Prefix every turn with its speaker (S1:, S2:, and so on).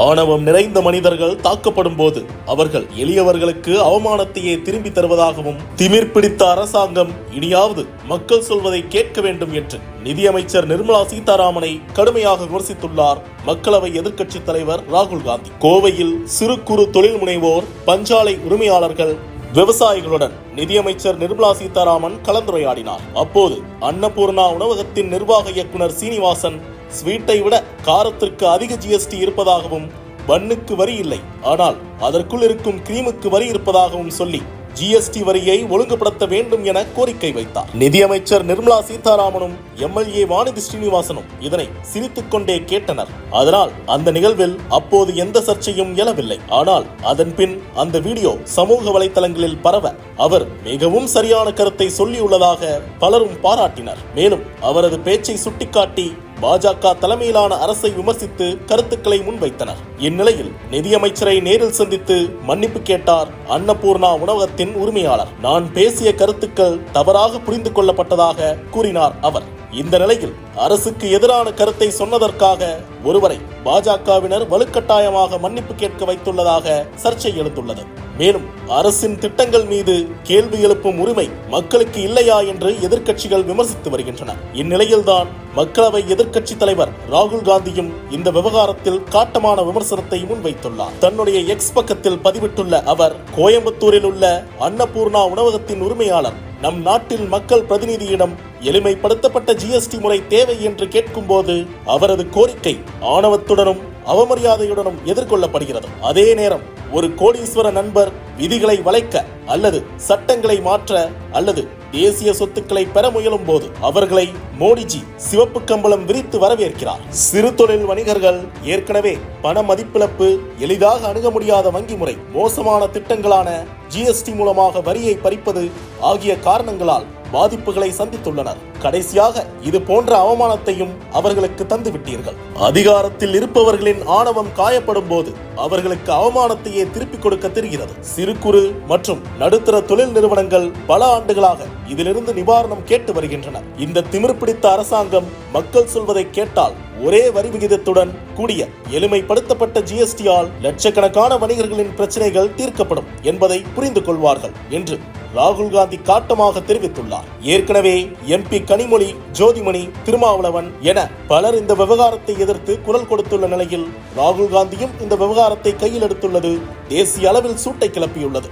S1: ஆணவம் நிறைந்த மனிதர்கள் தாக்கப்படும் போது அவர்கள் எளியவர்களுக்கு அவமானத்தையே திரும்பி தருவதாகவும், திமிர் பிடித்த அரசாங்கம் இனியாவது மக்கள் சொல்வதை கேட்க வேண்டும் என்று நிதியமைச்சர் நிர்மலா சீதாராமனை கடுமையாக விமர்சித்துள்ளார் மக்களவை எதிர்க்கட்சித் தலைவர் ராகுல் காந்தி. கோவையில் சிறு குறு தொழில் முனைவோர், பஞ்சாலை உரிமையாளர்கள், விவசாயிகளுடன் நிதியமைச்சர் நிர்மலா சீதாராமன் கலந்துரையாடினார். அப்போது அன்னபூர்ணா உணவகத்தின் நிர்வாக இயக்குனர் சீனிவாசன், ஸ்வீட்டை விட காரத்திற்கு அதிக ஜிஎஸ்டி இருப்பதாகவும், பன்னுக்கு வரி இல்லை ஆனால் அதற்குள் இருக்கும் கிரீமுக்கு வரி இருப்பதாகவும் சொல்லி ஜிஎஸ்டி வரியை ஒழுங்குபடுத்த வேண்டும் என கோரிக்கை வைத்தார். நிதியமைச்சர் நிர்மலா சீதாராமனும் எம்எல்ஏ வானதி ஸ்ரீனிவாசனும் இதனை சிரித்துக் கொண்டே கேட்டனர். அதனால் அந்த நிகழ்வில் அப்போது எந்த சர்ச்சையும் எழவில்லை. ஆனால் அதன் பின் அந்த வீடியோ சமூக வலைதளங்களில் பரவ அவர் மிகவும் சரியான கருத்தை சொல்லியுள்ளதாக பலரும் பாராட்டினர். மேலும் அவரது பேச்சை சுட்டிக்காட்டி பாஜக தலைமையிலான அரசை விமர்சித்து கருத்துக்களை முன்வைத்தனர். இந்நிலையில் நிதியமைச்சரை நேரில் சந்தித்து மன்னிப்பு கேட்டார் அன்னபூர்ணா உணவகத்தின் உரிமையாளர். நான் பேசிய கருத்துக்கள் தவறாக புரிந்து கொள்ளப்பட்டதாக கூறினார் அவர். இந்த நிலையில் அரசுக்கு எதிரான கருத்தை சொன்னதற்காக ஒருவரை பாஜகவினர் வலுக்கட்டாயமாக மன்னிப்பு கேட்க வைத்துள்ளதாக சர்ச்சை எழுந்துள்ளது. மேலும் அரசின் திட்டங்கள் மீது கேள்வி எழுப்பும் உரிமை மக்களுக்கு இல்லையா என்று எதிர்க்கட்சிகள் விமர்சித்து வருகின்றன. இந்நிலையில்தான் மக்களவை எதிர்க்கட்சி தலைவர் ராகுல் காந்தியும் இந்த விவகாரத்தில் காட்டமான விமர்சனத்தை முன்வைத்துள்ளார். தன்னுடைய எக்ஸ் பக்கத்தில் பதிவிட்டுள்ள அவர், கோயம்புத்தூரில் உள்ள அன்னபூர்ணா உணவகத்தின் உரிமையாளர் நம் நாட்டில் மக்கள் பிரதிநிதியிடம் எளிமைப்படுத்தப்பட்ட ஜிஎஸ்டி முறை தேவை என்று கேட்கும் போது அவரது கோரிக்கை ஆணவத்துடனும் அவமரியாதையுடனும் எதிர்கொள்ளப்படுகிறது. அதே நேரம் ஒரு கோடீஸ்வர நண்பர் விதிகளை வளைக்க அல்லது சட்டங்களை மாற்ற அல்லது தேசிய சொத்துக்களை பெற முயலும் போது அவர்களை மோடிஜி சிவப்பு கம்பளம் விரித்து வரவேற்கிறார். சிறு தொழில் வணிகர்கள் ஏற்கனவே பண மதிப்பிழப்பு, எளிதாக அணுக முடியாத வங்கி முறை, மோசமான திட்டங்களான ஜிஎஸ்டி மூலமாக வரியை பறிப்பது ஆகிய காரணங்களால் பாதிப்புகளை சந்தித்துள்ளனர். கடைசியாக இது போன்ற அவமானத்தையும் அவர்களுக்கு தந்துவிட்டீர்கள். அதிகாரத்தில் இருப்பவர்களின் ஆணவம் காயப்படும் போது அவர்களுக்கு அவமானத்தையே திருப்பிக் கொடுக்க தெரிகிறது. சிறு குறு மற்றும் நடுத்தர தொழில் நிறுவனங்கள் பல ஆண்டுகளாக இதிலிருந்து நிவாரணம் கேட்டு வருகின்றன. இந்த திமிர் பிடித்த அரசாங்கம் மக்கள் சொல்வதை கேட்டால் ஒரே வரி விகிதத்துடன் கூடிய எளிமைப்படுத்தப்பட்ட ஜிஎஸ்டியால் லட்சக்கணக்கான வணிகர்களின் பிரச்சனைகள் தீர்க்கப்படும் என்பதை புரிந்து கொள்வார்கள் என்று ராகுல் காந்தி காட்டமாக தெரிவித்துள்ளார். ஏற்கனவே எம்பி கனிமொழி, ஜோதிமணி, திருமாவளவன் என பலர் இந்த விவகாரத்தை எதிர்த்து குரல் கொடுத்துள்ள நிலையில் ராகுல் காந்தியும் இந்த விவகாரத்தை கையில் எடுத்துள்ளது தேசிய அளவில் சூட்டை கிளப்பியுள்ளது.